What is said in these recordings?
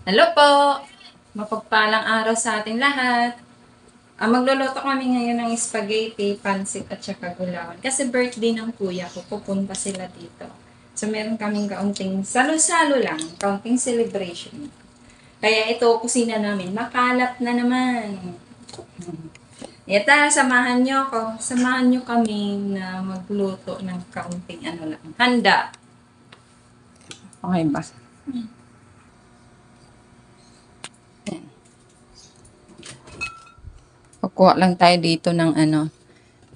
Hello po! Mapagpalang araw sa ating lahat. Magluluto kami ngayon ng spaghetti, pansit at saka gulawan. Kasi birthday ng kuya ko, pupunta sila dito. So meron kaming kaunting salo-salo lang, kaunting celebration. Kaya ito, kusina namin, makalat na naman. Yata, samahan nyo ako. Samahan nyo kami na magluto ng kaunting ano lang. Handa. Okay ba? Kukuha lang tayo dito ng ano.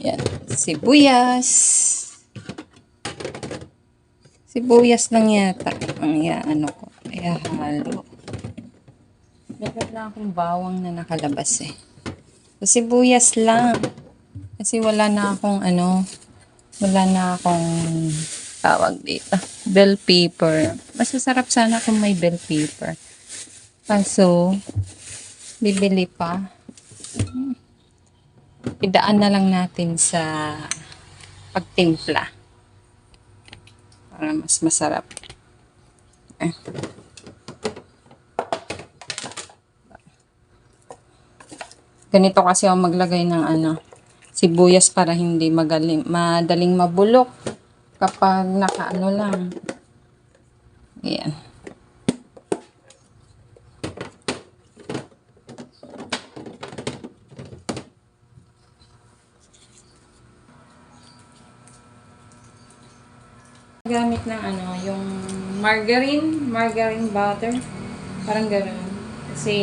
Yan. Sibuyas. Sibuyas lang yata. Ang ano ko. Kaya halo. Meron lang akong bawang na nakalabas eh. So, sibuyas lang. Kasi wala na akong ano. Wala na akong tawag dito. Bell pepper. Mas masarap sana kung may bell pepper. Kaso, bibili pa. Idaan na lang natin sa pagtimpla. Para mas masarap. Ganito kasi ako maglagay ng ano, sibuyas para hindi madaling mabulok kapag nakaano lang. Ayan. Gamit ng ano, yung margarine butter. Parang gano'n. Kasi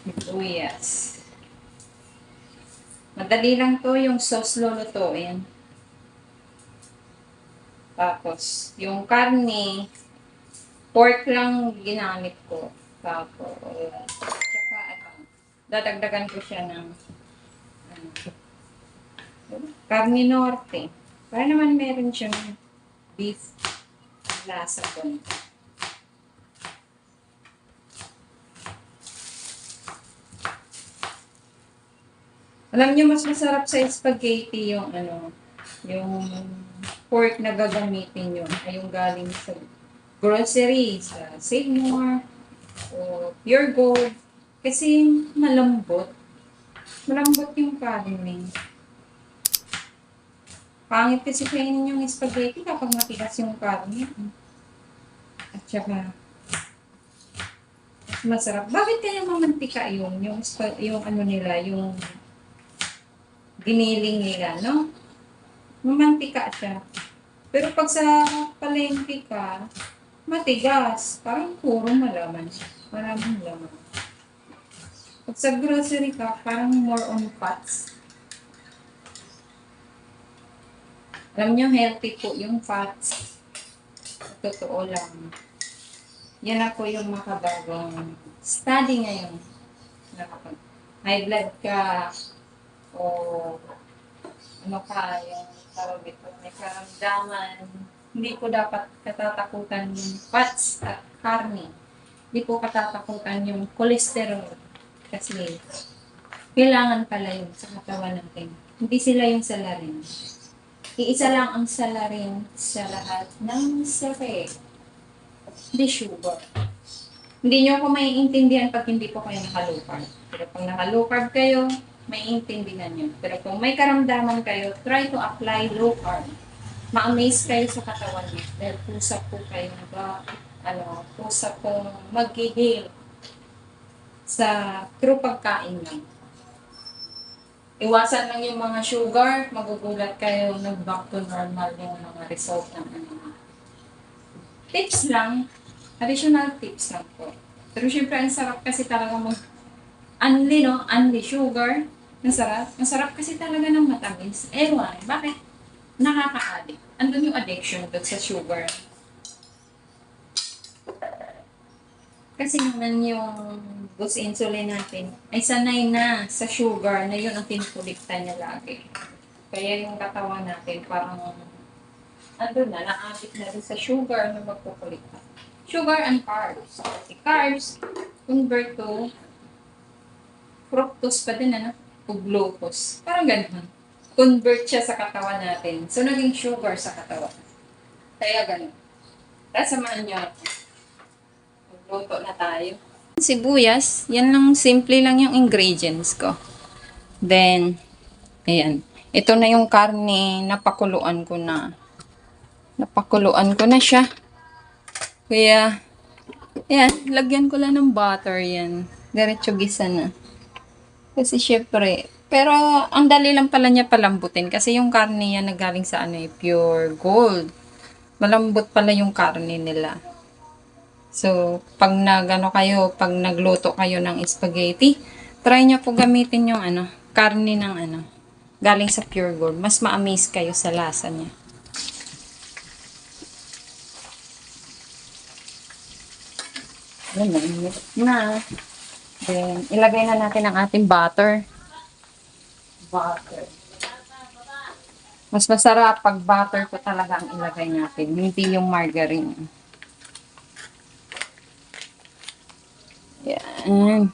sibuyas. Madali lang to yung sauce lulutuin. Tapos, yung karne, pork lang ginamit ko. Tapos, tsaka dadagdagan ko siya ng ano, karne norte. Para naman meron siyang beef lasa ko. Alam niyo, mas masarap sa spaghetti yung ano, yung pork na gagamitin nyo ay yung galing sa grocery, sa Save More, o Pure Gold. Kasi malambot. Malambot yung karne. Pangit kasi kainin yung spaghetti kapag matigas yung karne. At saka, masarap. Bakit kaya mamantika yun? Yung ano nila, yung giniling nila, no? Mamantika siya. Pero pag sa palengke ka, matigas. Parang puro malaman. Maraming laman. Pag sa grocery ka, parang more on fats. Alam nyo, healthy po yung fats. Totoo lang. Yan ako yung makabagong study ngayon. Na kapag high blood ka, o ano ka, yung tawag ito, may karamdaman, hindi ko dapat katatakutan yung fats at karne. Hindi ko katatakutan yung cholesterol. Kasi kailangan pala yun sa katawan natin. Hindi sila yung salarin. Iisa lang ang salarin sa lahat ng sakit. Hindi sugar. Hindi nyo ako maiintindihan pag hindi po kayo naka-low carb. Pero pag naka-low carb kayo, maiintindihan nyo. Pero kung may karamdaman kayo, try to apply low carb. Ma-amaze kayo sa katawan nyo. Dahil pusa po kayo pusa pong mag-heal sa true pagkain lang. Iwasan lang yung mga sugar, magugulat kayo, nag-back to normal yung mga result ng ano. Tips lang, additional tips lang po. Pero syempre, ang sarap kasi talaga unli, no? Unli sugar. Masarap. Masarap kasi talaga ng matamis. Ewan, bakit? Nakaka-addict. Andun yung addiction doon sa sugar. Kasi naman yung boost insulin natin ay sanay na sa sugar na yun ang pinukulikta niya lagi. Kaya yung katawan natin parang andun na, na-addict na rin sa sugar na magkukulikta. Sugar and carbs. Kasi carbs, convert to fructose pa din, ano? o glucose. Parang ganun. Convert siya sa katawan natin. So, naging sugar sa katawan. Kaya ganun. Kaya samahan nyo ako. Magluto na tayo. Sibuyas, yan lang, simple lang yung ingredients ko. Then, ayan. Ito na yung karne, napakuluan ko na. Napakuluan ko na siya. Kaya, ayan, lagyan ko lang ng butter yan. Diretso gisa na. Kasi syempre, pero ang dali lang pala niya palambutin kasi yung karne yan nagaling sa ano pure gold. Malambot pala yung karne nila. So, pag pag nagluto kayo ng spaghetti, try nyo po gamitin yung karne ng galing sa pure gold. Mas ma-amaze kayo sa lasa niya. Ayan, mainit na. Then, ilagay na natin ang ating butter. Butter. Mas masarap pag butter ko talaga ang ilagay natin, hindi yung margarine. Yan.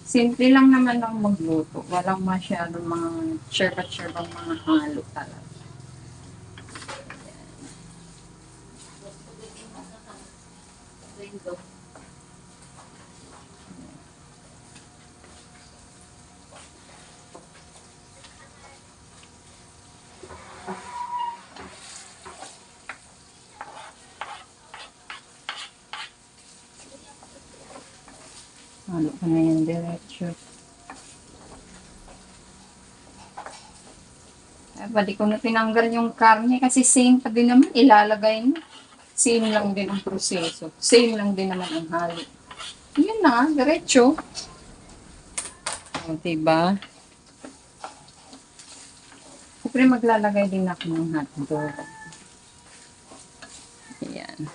Simple lang naman ang magluto. Walang masyadong mga syerba-syerbang mga halo talaga. Halo ka na yan diretso. Balik ko na tinanggal yung karne kasi same pa din naman ilalagay mo. Same lang din ang proseso. Same lang din naman ang halo. Yun na, diretso. O, diba? Siyempre maglalagay din ako ng hotdog. Ayan.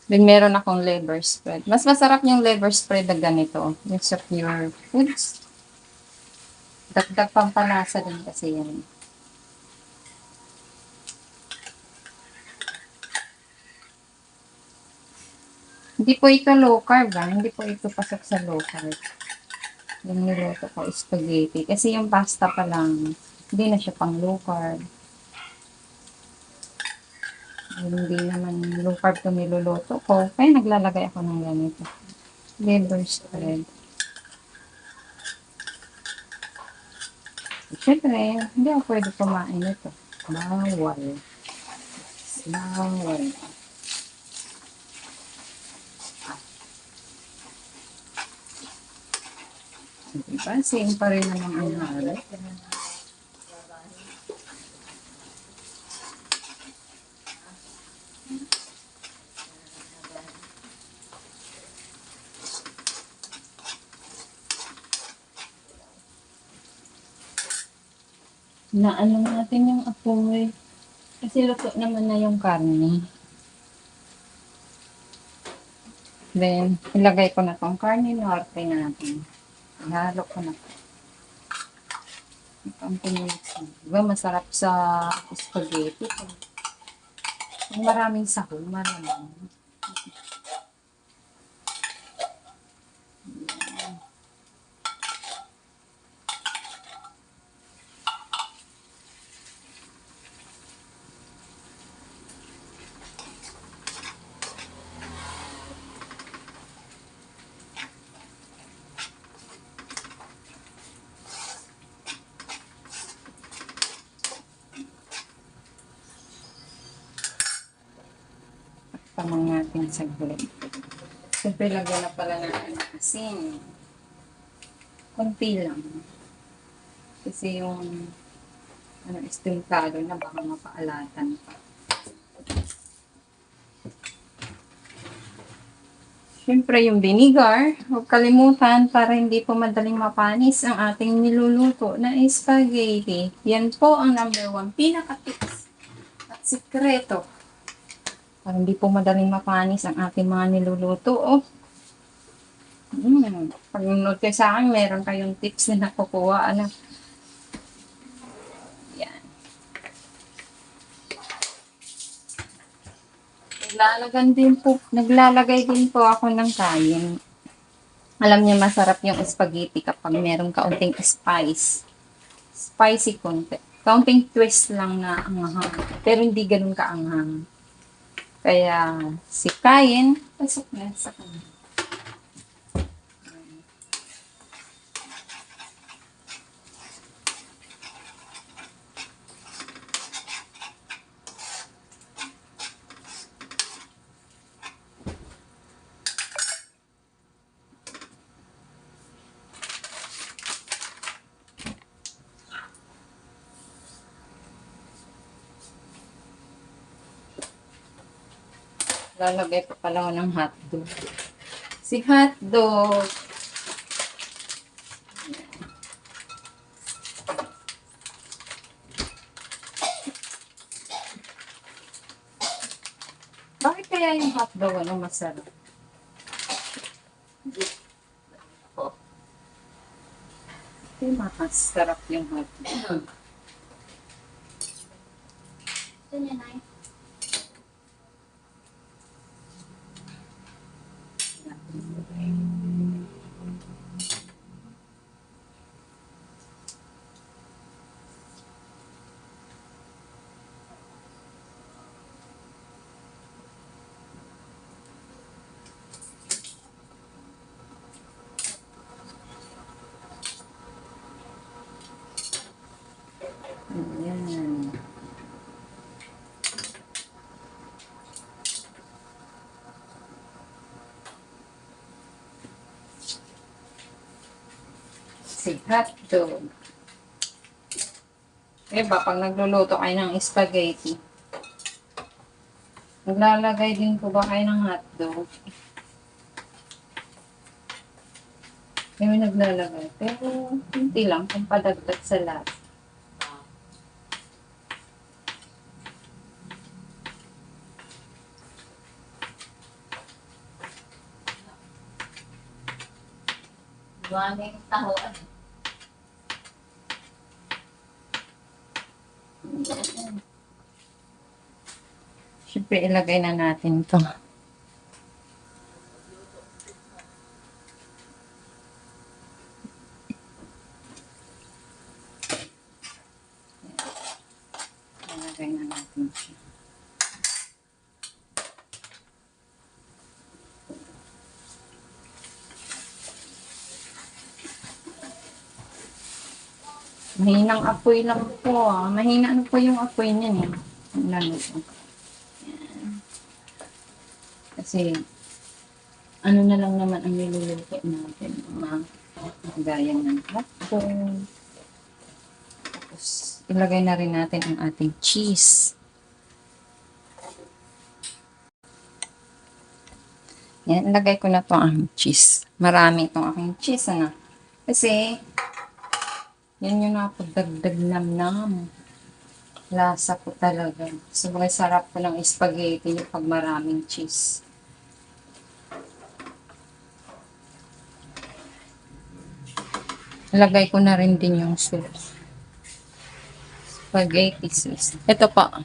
Then, meron akong liver spread. Mas masarap yung liver spread na ganito. Yung sa Pure Foods. Dagdag pampalasa din kasi yan. Hindi po ito low carb, Hindi po ito pasok sa low carb. Yung niluto ko, spaghetti. Kasi yung pasta pa lang, hindi na siya pang low carb. Hindi naman low carb ito niluluto ko. Kaya naglalagay ako ng ganito. Liver spread. Siyempre, hindi ako pwede kumain ito. Bawal. Bawal. Diba? Same pa rin naman ang halat. Naano natin yung apoy. Kasi luto naman na yung karne. Then, ilagay ko na tong karne norte natin. Ihalo ko na to. Ang minutes. Diba masarap sa spaghetti. Kung maraming sahog, maraming. Tamang natin sa gulay. Siyempre, lagyan na pala natin ng asin. Kunti lang. Kasi yung estintado na baka mapaalatan pa. Siyempre, yung vinegar, huwag kalimutan para hindi po madaling mapanis ang ating niluluto na spaghetti. Yan po ang number 1 pinaka-tips at sikreto. Para hindi po madaling mapanis ang ating mga niluluto. Oh. Pag nanood kayo sa akin, meron kayong tips na nakukuha. Naglalagay din po ako ng kanin. Alam niyo, masarap yung spaghetti kapag merong kaunting spice. Spicy konti. Kaunting twist lang na anghang. Pero hindi ganun kaanghang. Kaya, si Kain, pasok na sa kanya. Lalagay pa pala ako ng hotdog. Si hotdog. Bakit kaya yung hotdog masarap? Masarap yung hotdog. Ito niya, Nay. Ayan. Si hotdog. Pag nagluluto kayo ng spaghetti, naglalagay din po ba kayo ng hotdog? May naglalagay. Pero, hindi lang. Kung padagdag sa lahat. Maraming tahoan. Siyempre, ilagay na natin to. Ilagay na natin siya. Mahinang apoy lang po ah. Mahina ano po yung apoy niyan eh. Lalo po. Yan. Kasi, ano na lang naman ang niluluto natin. Mga gaya ng hotdog. Tapos, ilagay na rin natin ang ating cheese. Yan, ilagay ko na to ang cheese. Marami itong aking cheese, ano. Kasi, yan yung napagdagdag nam-nam. Lasa ko talaga. Sobrang sarap ko ng spaghetti yung pag maraming cheese. Lagay ko na rin din yung sauce. Spaghetti sauce. Ito pa.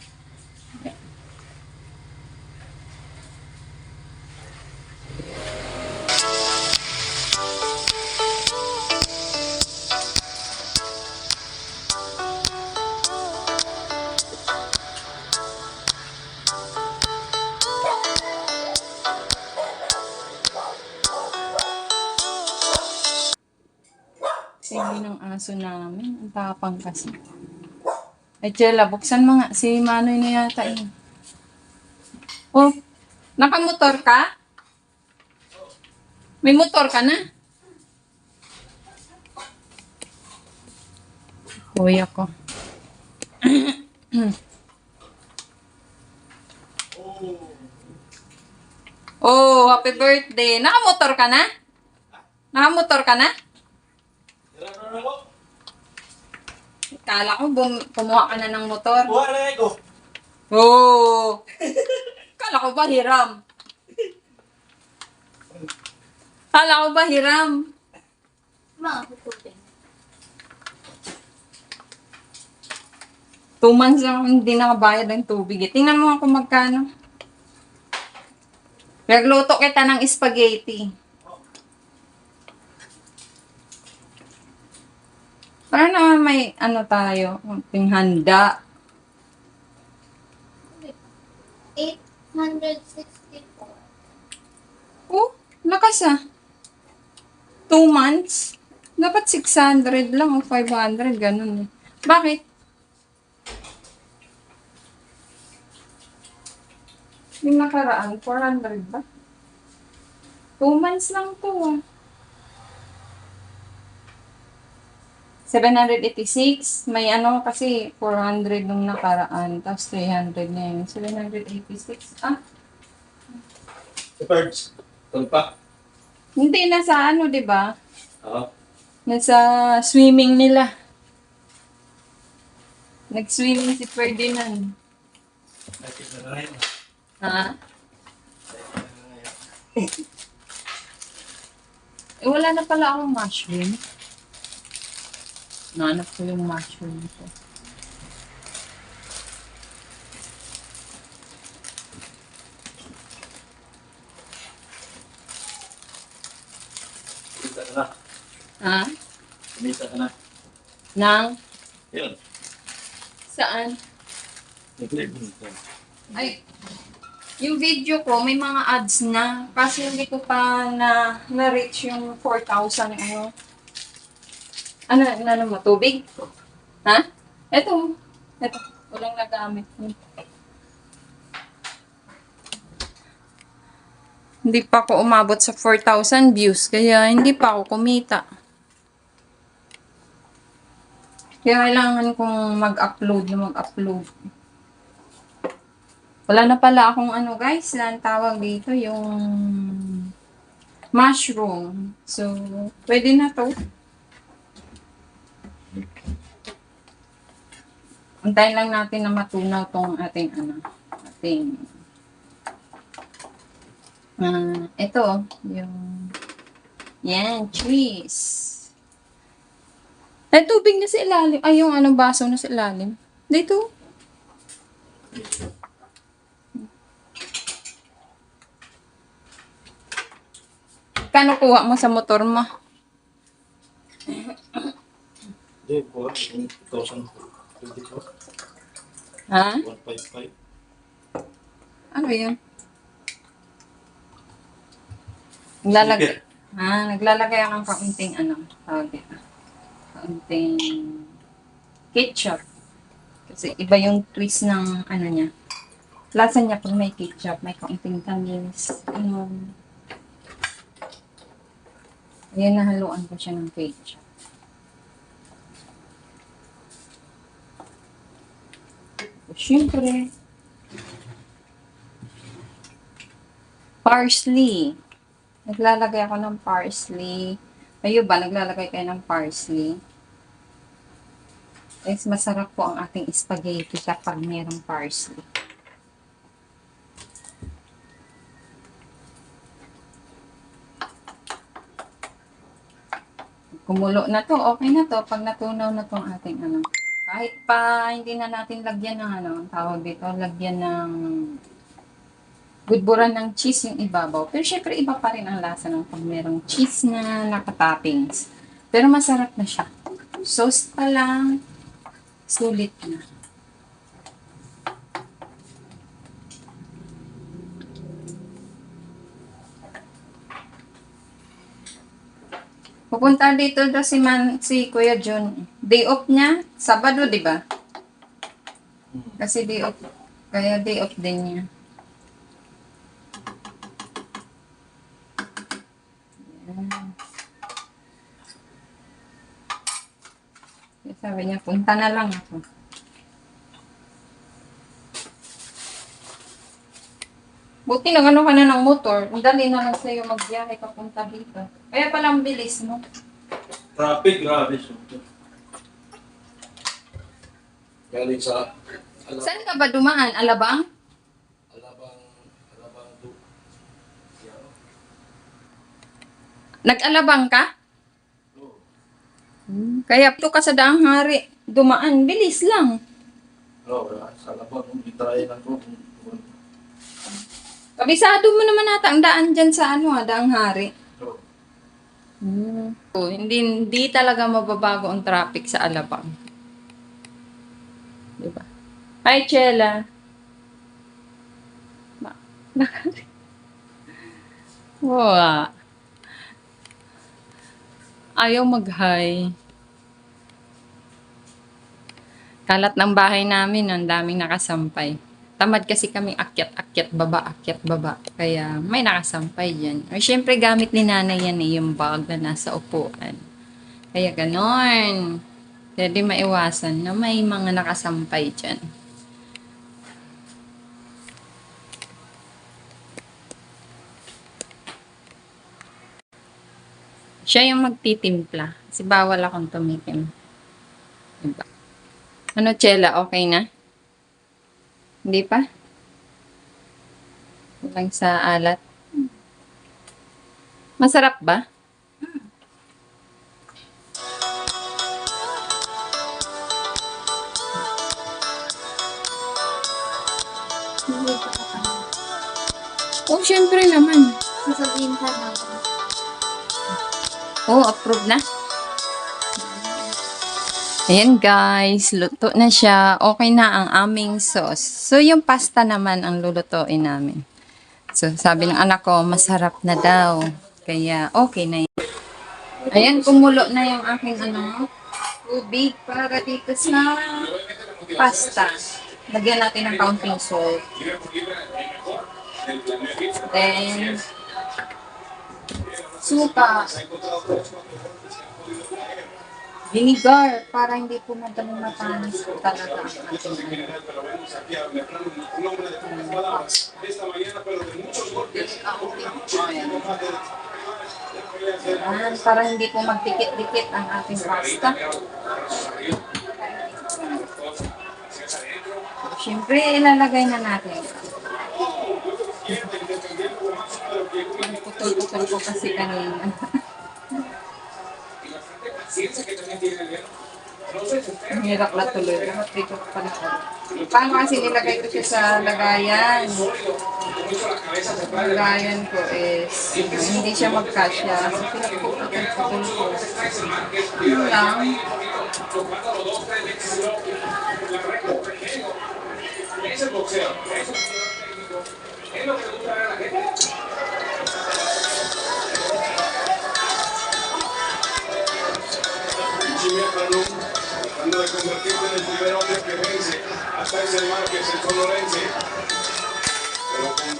Sige ng aso namin. Ang tapang kasi. Ay, Chela, buksan mo nga. Si Manoy na yata yun. Oh, nakamotor ka? May motor ka na? Kuya ko. Oh, happy birthday. Nakamotor ka na? Nakamotor ka na? Kala ko kumuha ka na ng motor. Buha na ako. Oh! Kala ko ba hiram? Kala ko ba hiram? Mga kutubin. 2 months na akong hindi nakabayad ng tubig. Eh. Tingnan mo nga kung magkano. Nagluto kita ng spaghetti. Para naman may ano tayo, konting handa. 864. Oh, lakas ah. 2 months? Dapat 600 lang o 500, ganun eh. Bakit? Yung nakaraan, 400 ba? 2 months lang to ah. 786. May ano kasi 400 nung nakaraan. Tapos 300 ngayon. 786. Ah, Birds. Tulpa. hindi nasa ano, di ba? Oo. Nasa swimming nila. Nag-swimming si Ferdinand. Nakit na ngayon. Ha? Eh, wala na pala akong mushroom. Nahanap ko yung mushroom ko. Kumita ka na. Ha? Kumita ka na. Nang? Yun. Saan? Nag-live. Ay, yung video ko, may mga ads na. Kasi hindi ko pa na-reach yung 4,000 ano. Ano mo, tubig? Ha? Ito. Walang nagamit. Hindi pa ako umabot sa 4,000 views, kaya hindi pa ako kumita. Kaya kailangan kong mag-upload. Wala na pala akong ano guys, ang tawag dito, yung mushroom. So, pwede na to. Antayin lang natin na matunaw tong ating ito, yung yan, cheese. Ay, tubig na sa ilalim. Ay, yung anong baso na sa ilalim. Dito. Kano kuha mo sa motor mo? Hindi, po. 2,022. Ha? 155. Ano yun? Naglalagay. Naglalagay ako ng kaunting tawag dito. Kaunting ketchup. Kasi iba yung twist ng niya. Lasa niya pag may ketchup, may kaunting tamis. Ayan, nahaluan ko siya ng ketchup. Siyempre, parsley. Naglalagay ako ng parsley. Kayo ba, naglalagay kayo ng parsley? Guys, masarap po ang ating spaghetti kapag mayroong parsley. Kumulo na to, okay na to. Pag natunaw na tong ating kahit pa hindi na natin lagyan ng ang tawag dito, lagyan ng gudburan ng cheese yung ibabaw. Pero syempre iba pa rin ang lasa ng pag merong cheese na nakatoppings. Pero masarap na siya. Sauce pa lang, sulit na. Pupunta dito daw si Kuya John. Day off niya, Sabado, di ba? Kasi day off, kaya day off din niya. Kaya sabi niya, punta na lang ako. Buti na ano ka na ng motor, ang dali na lang sa'yo magbiyahe papunta dito. Kaya palang bilis mo. Traffic, grabe. Galing sa Saan ka ba dumaan? Alabang? Alabang do. Nag-alabang ka? Oo. Kaya ito ka sa daang hari, dumaan, bilis lang. Oo, sa Alabang, itry lang ko. Kabisado mo naman ata ang daan dyan sa daang hari. Oo. Hindi talaga mababago ang traffic sa Alabang. Diba? Hi, Chela. Wow. Ayaw mag-hi. Kalat ng bahay namin, ang daming nakasampay. Tamad kasi kami akyat-akyat baba. Kaya may nakasampay dyan. Or syempre gamit ni nanay yan yung bag na nasa upuan. Kaya ganon. Kaya di maiwasan na may mga nakasampay dyan. Siya yung magtitimpla. Kasi bawal akong tumikim. Diba? Ano, Chela? Okay na? Hindi pa? Lang sa alat. Masarap ba? Hindi ko pa kami. Oh, syempre naman. Sasabihin ka na ako. Oh, approve na. Ayan guys, luto na siya. Okay na ang aming sauce. So, yung pasta naman ang lulutuin namin. So, sabi ng anak ko, masarap na daw. Kaya, okay na yun. Ayan, kumulo na yung aking tubig para dito sa pasta. Lagyan natin ng counting salt. Then, suka. Vinegar, para hindi po madaling matamis po talaga ang ating Ayan, para hindi po magdikit-dikit ang ating pasta. Siyempre, ilalagay na natin. Ang putol-putol ko kasi kanina. Ang hirap na tuloy. Dito pa na. Paano kasi nilagay ko siya sa lagayan? Ang lagayan ko is hindi siya magkasya. So, pinagpuputol ko. Yun lang. Tratando de convertirte en el primer hombre que vence hasta ese Márquez, el sonorense. Pero con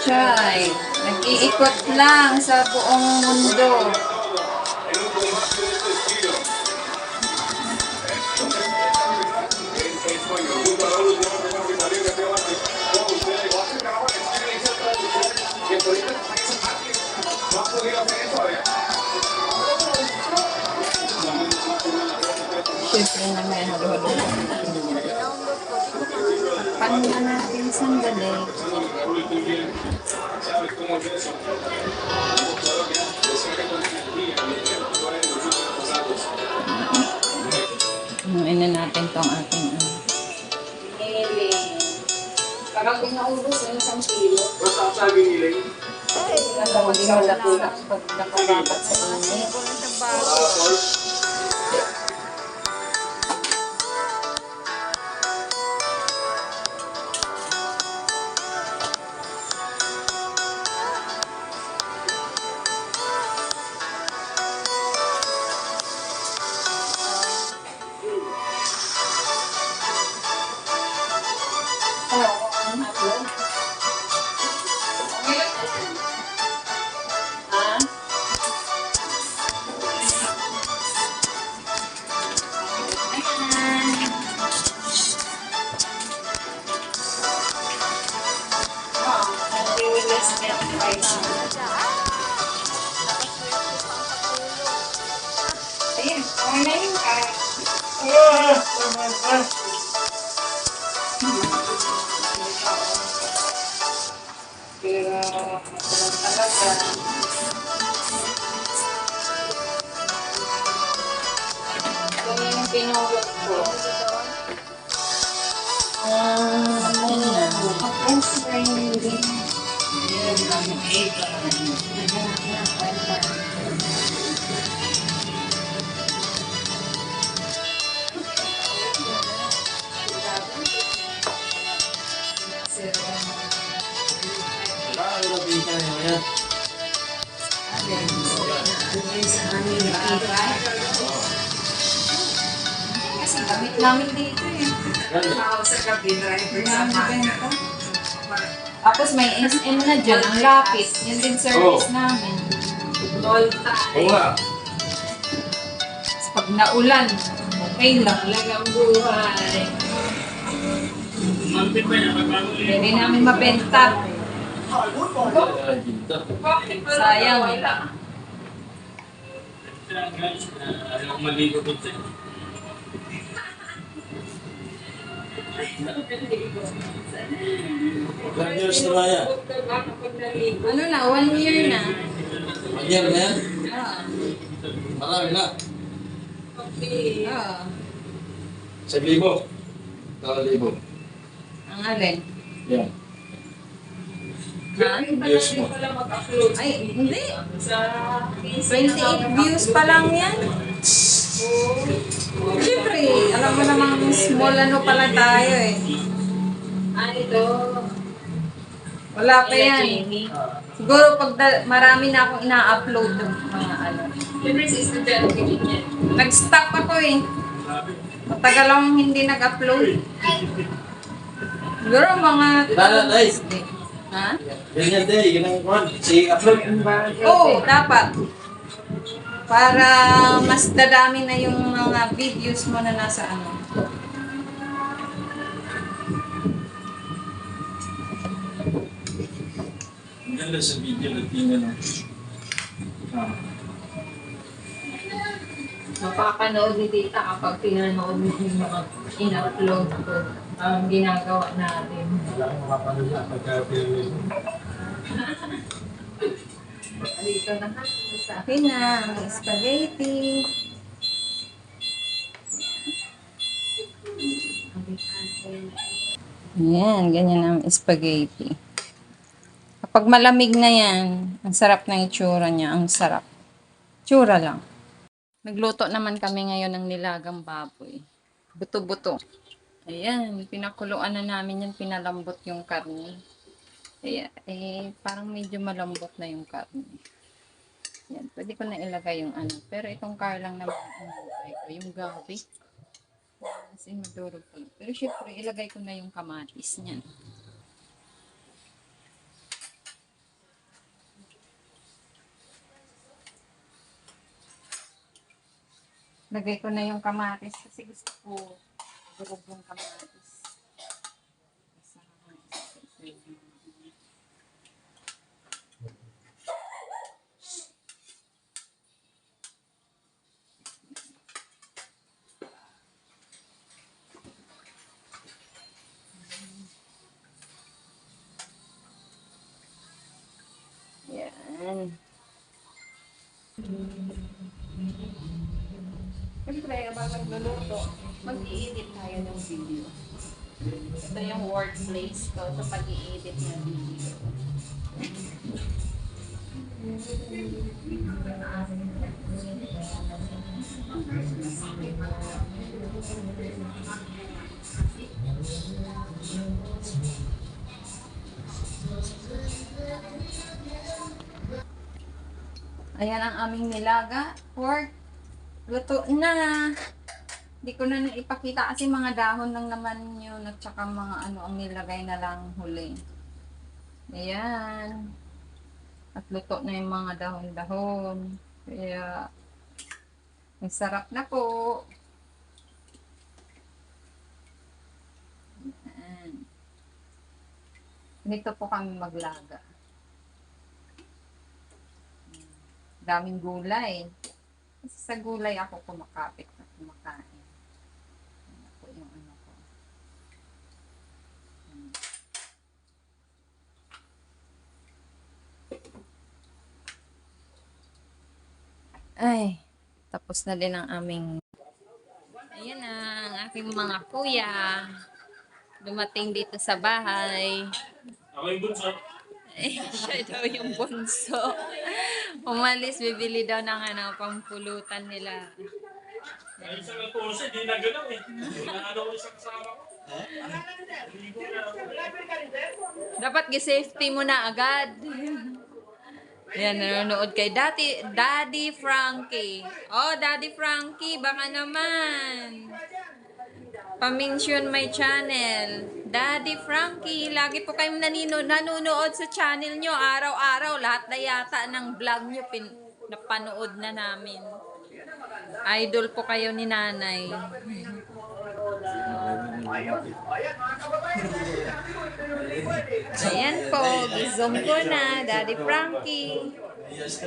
Chay, nag-iikot lang sa buong mundo. en un combate de este estilo. Español, junto a Raúl, no me que salió que tengo antes. No, usted igual que acaba de decir que por ahí no ha podido hacer eso, Siyempre na may halo-halo. Paano na natin sandali? ¿Sabes cómo es eso? Ano natin tong ating Parang pinaubos yung 1 kilo. Basta sabi nila yun. hindi malapulak pag nakababat sa init. Ayan, okay na yun. Pero, talaga. Ito na yung pinulot ko. Ayun na. Ang friends friendly. namin dito eh. Sa gabi, driver sa Namin Manga. benta. Tapos may SM na dyan, ang lapit. Yun din service Oh. namin. All Oo time. nga. Tapos pag naulan, okay lang. Talagang buhay. Hindi namin mabenta. Sayang. Ayaw maligo dito. Ilang years na ba yan? Ano na, 1 year na. Year na yan? Ah, Marami na. ah. 1,000. 2,000. Ang alin? Yan. Ha? Years mo. Ay, hindi. 28 views pa lang yan. Siyempre, alam mo namang small ano pala tayo eh. Ito. Wala pa yan. Siguro pag marami na akong ina-upload ng mga ano. Siyempre si estudyante din yan. Nag-stop ako eh. Matagal akong hindi nag-upload. Siguro mga... Kilala, Day. Ha? Ganyan day, ganang kwan. Si upload. Oo, dapat. Para mas dadami na yung mga videos mo na nasa ano. Ganda sa video na tingnan mo. Ah. Mapapanood ni Tita kapag pinanood mo yung mga in-upload ko. Ang ginagawa natin. Wala akong makapanood na pagka-film. Dito na ha. Sa Okay na, may spaghetti. Yan, ganyan ang spaghetti. Kapag malamig na yan, ang sarap ng itsura niya, ang sarap. Tsura lang. Nagluto naman kami ngayon ng nilagang baboy. Buto-buto. Ayan, pinakuluan na namin yan, pinalambot yung karne. Ayan, parang medyo malambot na yung karne. Yan, pwede ko na ilagay yung ano. Pero itong car lang naman ang ilagay ko, yung gabi. Kasi madurog pa. Pero syempre, ilagay ko na yung kamatis niyan. Lagay ko na yung kamatis kasi gusto ko durog yung kamatis. Yan. Siyempre, habang nagluluto, mag-i-edit tayo ng video. Ito yung workplace ko sa pag-i-edit ng video. Ayan ang aming nilaga. Pork. Luto na. Hindi ko na ipakita kasi mga dahon lang naman yun at saka mga ano ang nilagay na lang huli. Ayan. At luto na yung mga dahon-dahon. Kaya, ang sarap na po. Ayan. Dito po kami maglaga. Daming gulay. Kasi sa gulay ako kumakapit na kumakain. Yan po yung ano ko. Ay, tapos na din ang aming... Ayan na, ang aking mga kuya. Dumating dito sa bahay. Ako yung bunso. Siya daw yung bunso. Umalis, bibili daw ng ano, pampulutan nila. Ay, isang nagpuso, hindi na galaw eh. Ano ko isang kasama ko. Dapat gi-safety mo na agad. Yan, nanonood kay Daddy Frankie. Oh, Daddy Frankie, baka naman. Pa-mention my channel. Daddy Frankie, lagi po kayong nanonood sa channel nyo. Araw-araw, lahat na yata ng vlog nyo napanood na namin. Idol po kayo ni nanay. Ayan po, gizom ko na, Daddy Frankie. Yes,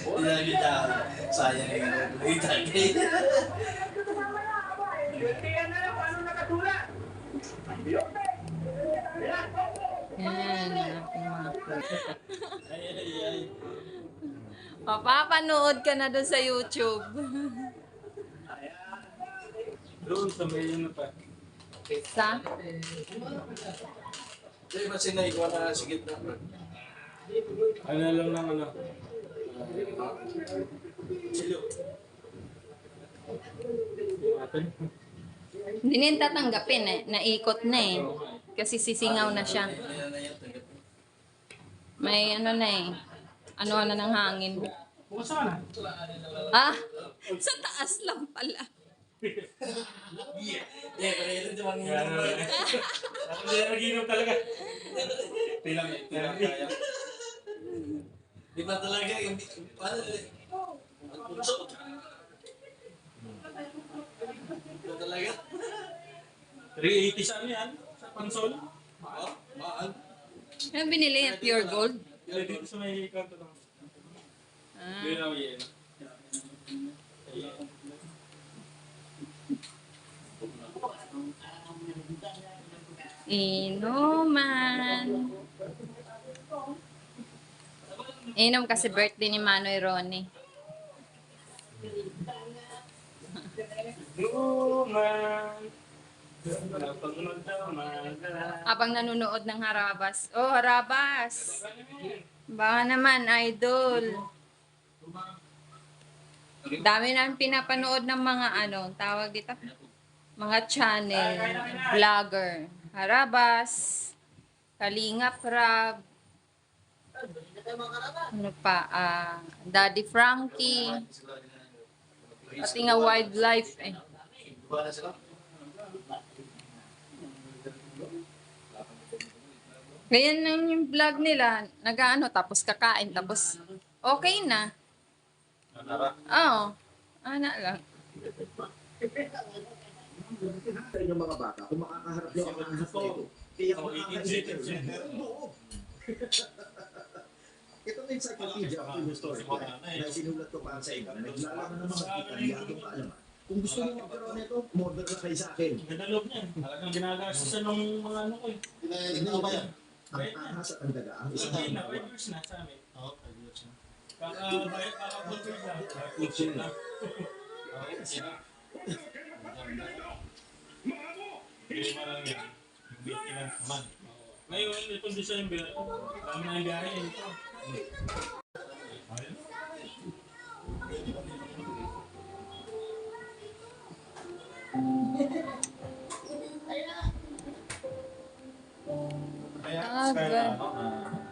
Hindi kita sayang yung kita kay. Yan, aking mga Ay, ay, ay. Papapanood ka na doon sa YouTube. Doon sa may yun pa. Sa? Ay, ba't sinay ko na sigit na? Ano lang ng ano. Silo. Atin. Hindi na yung tatanggapin eh. Naikot na eh. Kasi sisingaw na siya. Ayan na yan, tanggap. May ano na eh. Ano na ng hangin. Bukas ka na. Ah! Sa taas lang pala. Yeah, kaya yun yung mga Yan. Ako hindi nag-inom talaga. Tilang eh. Tilang kaya. Di ba talaga yung paano ang punso? Di ba talaga? 380 sa ano yan? Sa pansol. Maan. Ano binili? Pure gold? Kaya dito sa may kanto lang. Ah. Yun ang yan. Inuman. Inom kasi birthday ni Manoy Ronnie. Luman. Kapag magdamag. Habang nanonood ng Harabas. Oh, Harabas! Baka naman, idol. Dami namin pinapanood ng mga ano, tawag dito, mga channel, vlogger. Harabas, Kalingap Rab, ano pa, Daddy Frankie, pati nga wildlife eh. Diba na sila? Ganyan lang yung vlog nila, nag-ano, tapos kakain, tapos okay na. Oo, anak lang. Yung mga bata, kung makakaharap nyo ang ahas na ito, tiyak makakaisip nyo meron loob. Ito na encyclopedia of prehistoric life na sinulat ko para sa inyo na naglalaman ng mga detalyadong kaalaman. Kung gusto nyo magkaroon nito, order na kayo sa akin. Ganda loob niyan. Talagang ginagasasan ng mga ano ko eh. Tignan ba yan? Ang ahas at ang daga ang isang Hindi na, 5 halawa. years na sa amin. Oo, 5 years na. Kaka-bayad, kaka-fulfill na. Fulfill na. Hindi mo lang yan. Yung ilang man. Ngayon, itong December, kami na yung biyahe ito. Ayun. Kaya, Ah, kaya good. ano,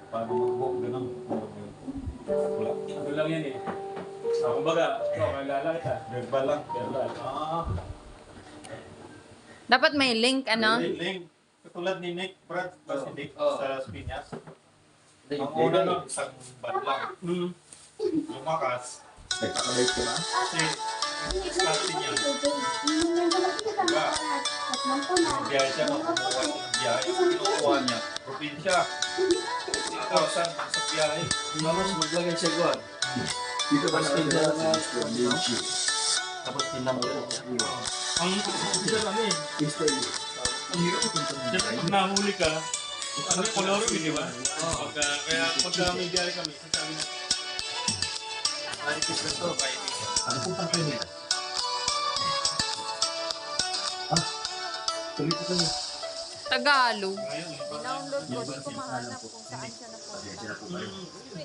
paano mag-book, gano'n. Wala. Ano lang yan eh. Kumbaga, kailangan kita. Verbal lang. Verbal. Dapat may link, ano? Link. Katulad ni Nick, Brad, tapos si Nick sa Piñas. Ang Link. una lang, isang bad lang. Lumakas. Nagkakalate ko na. Kasi, starting niya. Diba? Biyahe siya, makukuha siya ng biyahe. Kinukuha niya. Probinsya. 6,000 sa biyahe. Tapos maglagay siya ko. Dito ba Mas nakita pinsan na na- explanation? Tapos tinamuro. Ang isa lang eh. History. Ang hirap kung Siyempre, pag nahuli ka, ano yung koloro eh, di ba? Kaya pagka may biyahe kami, sasabi na, Maripis na to. ano kung papel nila? Ah, tuloy ko kayo. Tagalog. ngayon, Download ko, Yung di ba ko sinasabi mahanap po? kung saan siya napunta. Pasensya na po kayo.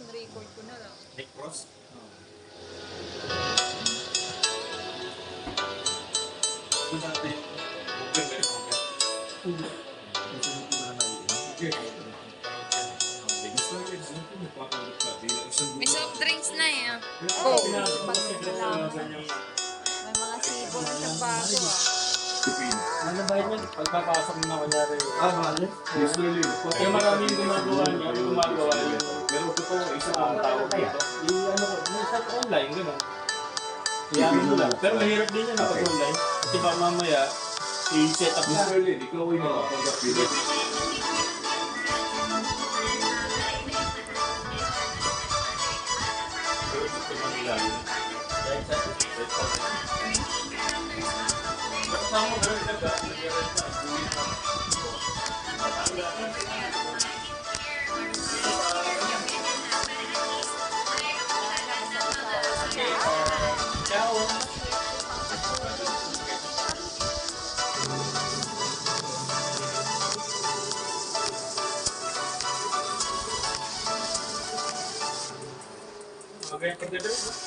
Record ko na lang. Nick Cross. kung natin yung Google, very Google. May soft drinks na eh. Oh, May mga CD puro siya bago ah. Ano ba yun? Pagpapasok mo na kunyari. Bale. Usually, Kaya maraming gumagawa niya. Yung gumagawa yun. pero totoo, isa Ang tawag dito. Ano ko, sa online, gano'n. Kaya ano lang. Pero mahirap din yan kapag online. Kasi baka mamaya, i-set up na. Usually, ikaw ay nakapagkapili. Pero gusto mo nila. Kaya sa kasama mo ganun ka, nag-rent na. Ciao. Okay, pagdating.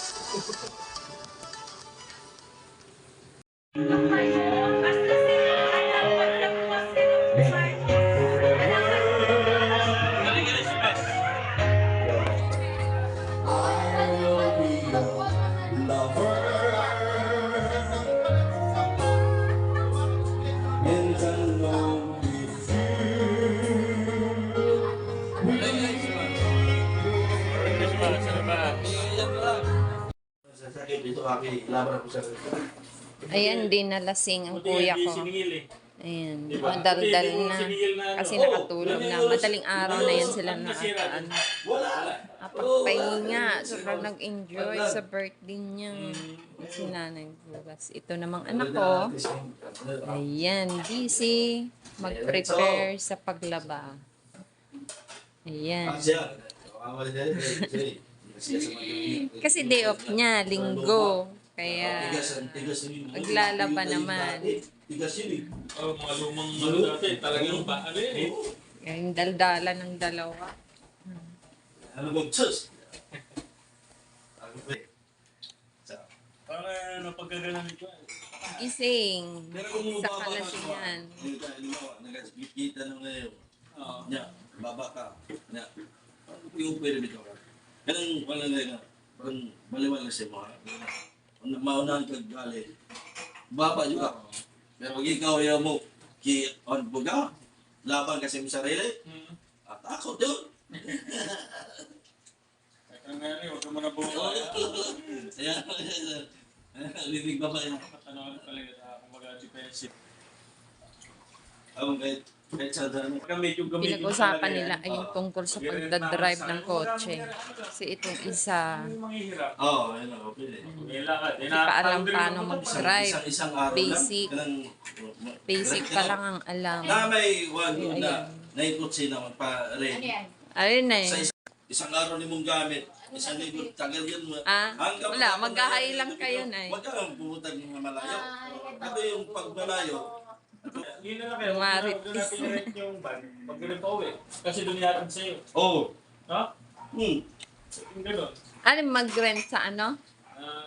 Sasakit dito kami, laban ako sa Ayan, di nalasing ang kuya ko. Siningil eh. Ayan, Diba? madaldal Kasi yung na. siningil na ano, Kasi Oo, nakatulog na. Madaling araw na yan sila nasira nakataan. din. Wala. Napagpahinga. Sobrang nag-enjoy sa birthday niya. Si nanay bukas. Ito namang anak ko. Ayan, busy. Mag-prepare sa paglaba. Ayan. Kasi day off niya, linggo. Kaya maglalaba naman. Tigas yun eh. Oh, mga lumang ano dati, talagang ba, ano yun eh. Yung daldala ng dalawa. Ano bang sus? Para ano, pagkagalan nito. Gising. Pero kung Sa baba ka, kalasingan. nagkita nung ngayon. Oo. Nya, baba ka. Nya, yung pwede dito ka. Ganun, wala nga. Parang baliwala siya mo ha. Maunahan kag galit. Baba juga. Pero pag ikaw ayaw mo, on buga, laban kasi mo sarili, at ako doon. Kaya nga rin, huwag ka muna buka. Ayan, lilig baba yan. Ano talaga, kumbaga, defensive. Kahit sa dami. Pagka medyo gamitin Pinag-usapan nila ay yung tungkol sa pagdadrive ng kotse. Kasi itong isa, Yung manghihirap. Oo, ayun ako, pwede. Kailangan. hindi pa alam paano mag-drive. Isang araw Basic. lang. Basic pa lang ang alam. Na may one Ayan. na naikotse na magpa-ready. Ayun na Sa eh. isang araw ni mong gamit, isang libo, tagal yun. Ah, Hanggang wala, mga maghahay malayo, lang kayo na eh. Huwag kang pumunta ng mga malayo. Ito yung pagmalayo. Yun na lang kayo. Marites. Huwag natin i-rent yung van. Pag ganun pa uwi. Kasi doon yatag sa'yo. Oo. Ha? Hmm. Yung gano'n. Ano mag-rent sa ano?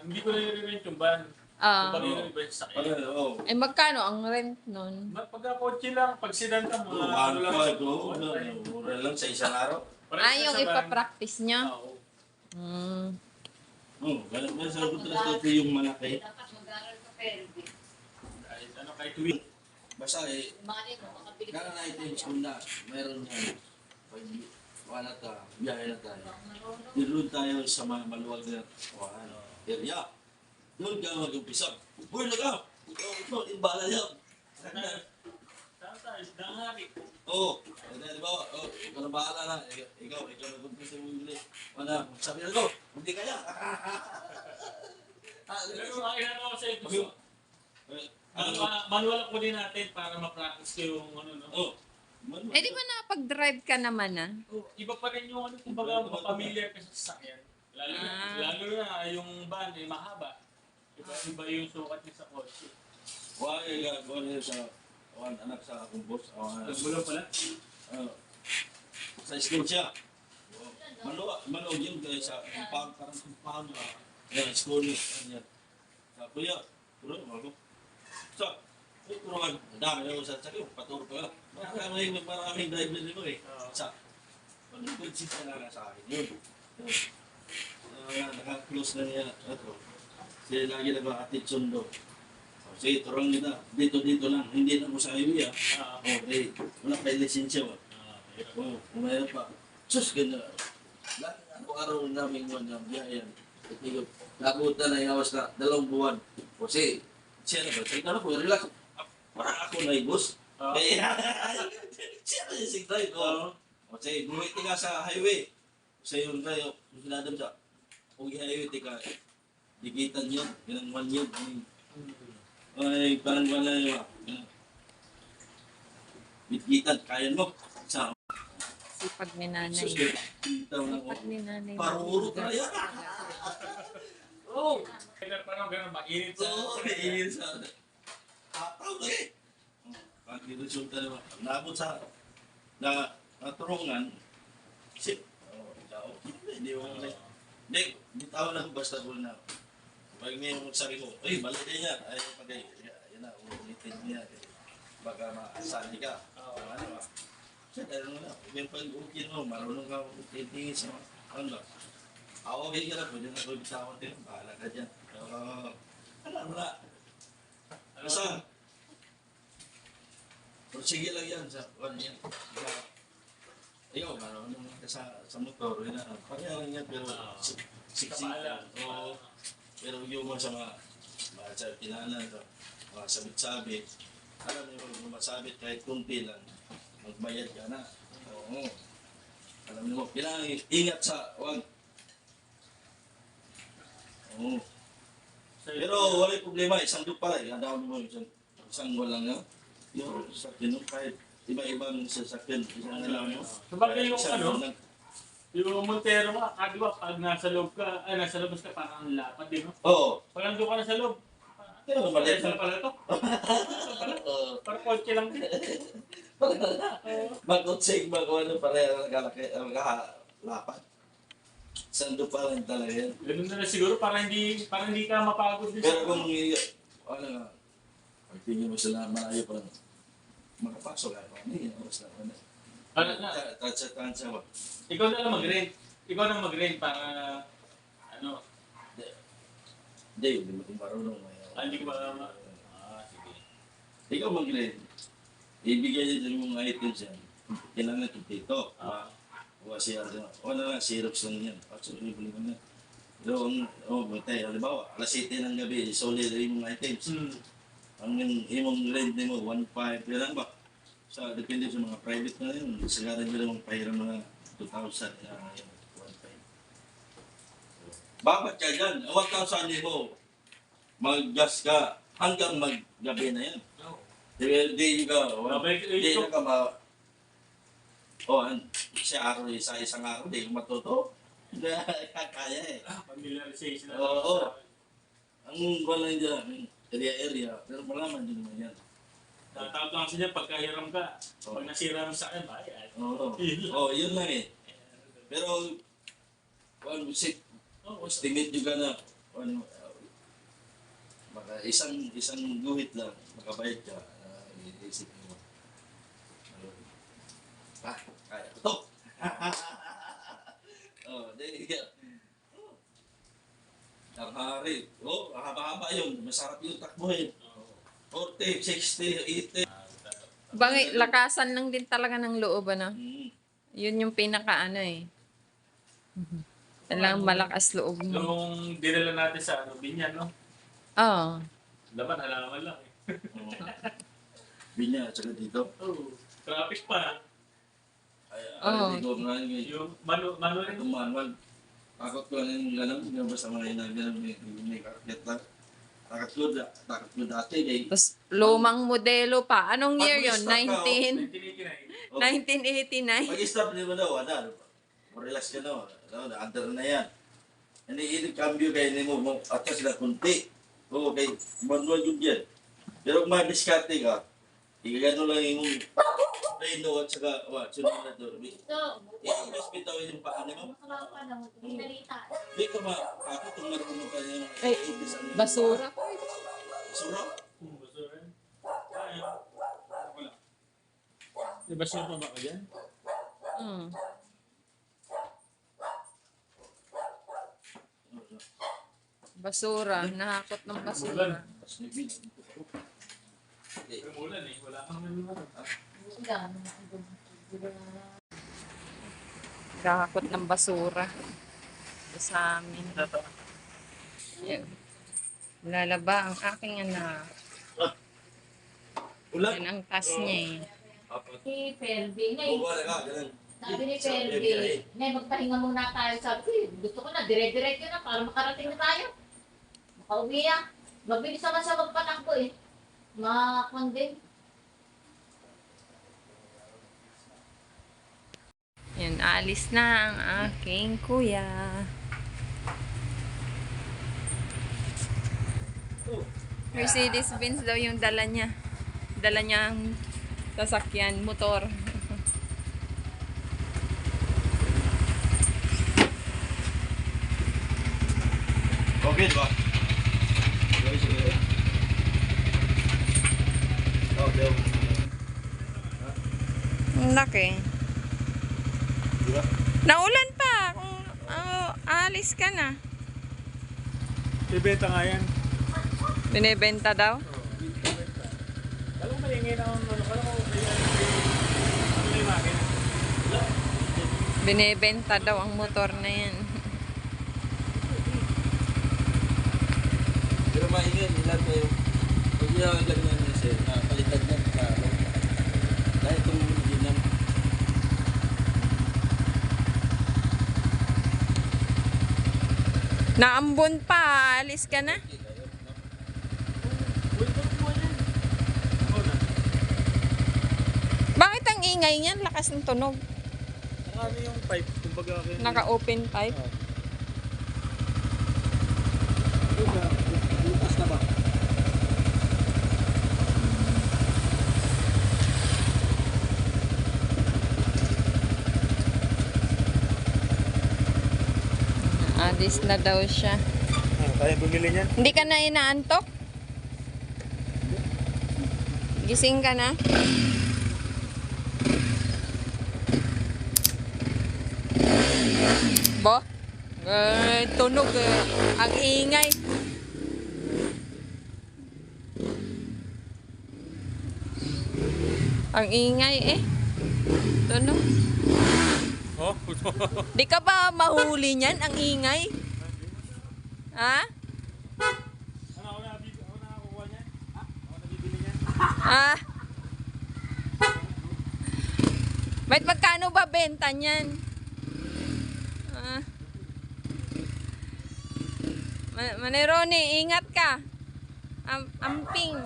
Hindi ko na i-rent yung van. Ah, Pag i-rent ba yung sakyan? Oo. ay magkano ang rent nun? Pagka kotse lang, pag sedan ka, mga ano lang. Mura lang sa isang araw. Ah, yung ipapractice niya? Oo. Hmm. Ganun ba sa ito yung malaki? Kahit ano, kahit win. Basta kaya na ito yung school na, meron na, pag wala ta, biyahe na tayo. Doon tayo sa mga maluwag na area. Doon ka mag-umpisa. Uy, laga! Ito, imbala yan. Saan tayo? Dangari. Oo. Di ba? Ikaw na bahala na. Ikaw nag-umpisa mo yung sabi na ko, hindi kaya. Pero makakilala ko sa ito. Manual ko din natin para ma-practice ko yung ano, no? Oo. Eh di ba nakapag-drive ka naman ah? Iba pa rin yung ano, kumbaga, familiar ka sa sasakyan. Lalo na yung van ay mahaba. Iba yung sukat niya sa kotse. Wala yung sa anak sa akong boss. Nagbulo pala? Sa school siya. Maluwag yun kaya sa parang compound na. Yan, school niya. Sa kuya, tuloy mo ako. So, turuan, dami na ako sa sakyo, paturo ka lang. Maraming driver nito eh. Sa, pag-consist na nga sa akin yun. Naka-close na niya. Ito. Sila lagi nag-attitude sundo. Sige, turang nila. Dito lang. Hindi na mo sa highway ah. Ah, Okay. Wala kayo lisensya ba? hirap. Oo, umayroon pa. Sus, ganda. Lagi araw-araw namin mo na biyayan. Ito, nabutan na yung awas na 2 buwan. Kasi, siya na ba? Sige na po, relax. Para ako na ibus. Ah. Kaya, siya na yung sigtay ko. Kasi, bumiti ka sa highway. Kasi yung tayo, sinadam sa, kung highway, tika, dikitan yun. Ganang 1 year. Ay, parang wala yun. Bitkitan, kaya mo. Sa Sipag ni nanay. sus, kita mo lang. Sipag ni nanay. Paruro ka yan. Oo. Kailan pa naman ganun, mainit sa... Oo, naiinis sa... Ataw na eh. Pag resulta naman, naabot sa... Naturungan, sip. Oo, hindi mo na. Hindi, bitaw lang basta ko na. Pag may sabi mo, uy, balik din yan. Ay, pag yan na, ulitin niya. Baka maasali ka. Ano ba? Siya, dahil mo na. Yung pag-ukit mo, marunong ka ulitin sa ano. Ako, okay ka na, pwede na ko bitawan din. Bahala ka dyan. Ano na? Basta, pero sige lang yan sa ano yan. Ayaw, marunong ka sa motor. Yun na, pareha lang yan, pero siksik. Oo. Pero yung mga sa tinana, mga sabit-sabit, alam mo yung masabit kahit kunti lang, magbayad ka na. Oo. Alam mo, kailangan ingat sa wag. Oo. Pero wala problema, isang lupa lang. Ang dami mo, isang walang nga. Yung sasakyan, kahit iba-ibang sasakyan, isang alam mo. Sabagay yung Isang ano, walang- yung Montero nga, di ba, pag nasa loob ka, nasa labas ka, parang lapad din, no? Oo. Pag nandun ka na sa loob, Pero mali. saan pala to? Saan pala? Oo. Parang kotse lang din. Mag-utsig, mag-ano, pareha nakalaki, lapat. Sando pa lang talaga yan. Ganun na lang siguro, para hindi ka mapagod din. Pero kung, ano nga, pag tingin mo sila, malayo pa lang, makapasok ako. Ano yun, oras na, ano. Ano na, Tansya mo. ikaw na lang mag-rent. Ikaw na mag-rent para, ano, Hindi, hindi mo kung marunong. hindi ko ba, sige. Ikaw mag-rent. Ibigay niya yung mga items yan. Kailangan ito dito. O siya, o na lang, syrups lang yan. Actually, ibuli mo na. Pero, buntay, halimbawa, alas 7 ng gabi, solid yung mga items. Ang imong rent mo, 1.5, yan lang ba? Sa depende sa mga private na yun. Sagaran nyo lang pahiram mga 2,000 na yun, 1.5. Babat ka dyan, 1,000 mo, mag-gas ka hanggang mag-gabi na yan. Di ka, di na ka ma... Siya araw, isang araw, di ka matuto. Hindi kaya eh. Familiarization na. Oo. Ang wala dyan, area, pero malaman din naman yan. Tatawag lang siya pagkahiram ka. Pag nasira mo sa akin, bayad. Oo, yun lang eh. Pero, estimate juga na, baka isang guhit lang, makabayad ka, iisip mo. Kaya ko to. Dahil ka. Ang hari, haba-haba yun, masarap yung takbuhin. 40, 60, 80. Bangay, lakasan lang din talaga ng loob, ano? Mm. Yun yung pinaka-ano eh. Kailangan malakas loob mo. Nung dinala natin sa Binyan, no? Oo. Laban, halaman lang eh. Binya, tsaka dito. Traffic pa. Oo. Hindi ko nga yun. Yung mano rin. Itong manual. Takot ko lang yung gano'n, yung basta mga inaganon, may karket lang. Takot ko dati eh. Tapos lumang modelo pa. Anong year yun? 1989. 1989? Pag-stop niyo mo daw, relax ka na, under na yan. Hindi cambio kayo ni mo, at sila kunti. Oo, kay manual yun yan. Pero kung ma-discarte ka, igagano lang yung reno at saka, sunod na doon. Mas bitaw yung paan mo. Hindi ka ako kung marunong ka yung Ay, basura. Basura? Basura. Wala. May basura pa ba ka dyan? Hmm. Basura. Nahakot ng basura. Mas may bilang. Hindi. Umulan eh. Wala kang naman. Gakakot ng basura. Sa amin. Yan. Lalaba ang aking anak. Ulan. Yan ang task niya eh. Si Perby, ngay, Wala ka, ganun. sabi ni Perby, ngay, magpahinga muna tayo. Sabi ko, gusto ko na, dire-diretso na para makarating na tayo. Makauwi na. Mabilis naman siya magpatakbo eh. Makakondin. Yan, alis na ang aking kuya. Mercedes-Benz daw yung dala niya. Dala niyang sasakyan, motor. Okay, di ba? Okay, sige. Okay. Ang laki. Di ba? Naulan pa. Kung alis ka na. Ibenta nga yan. Binibenta daw. Alam mo, maingay na ang ano. Alam mo, ano yung makina? Binibenta daw ang motor na yan. Pero maingay, ilan kayo? Pag yung ganyan niya siya, palitan niya sa dahil itong ginam. Naambon pa. Alis ka na. Bakit ang ingay niyan? Lakas ng tunog. Ano yung pipe? Kumbaga, Naka-open pipe. Butas na ba? Alis na daw siya. tayo bumili niyan. Hindi ka na inaantok? Gising ka na? Bo? Tunog eh. Ang ingay. Ang ingay eh. Tunog. Oh, Di ka ba mahuli niyan? Ang ingay? Ha? ako na kukuha niyan. Ako na bibili niyan. Ah. Ba't magkano ba benta niyan? Ah. Maneroni, ingat ka. Amping.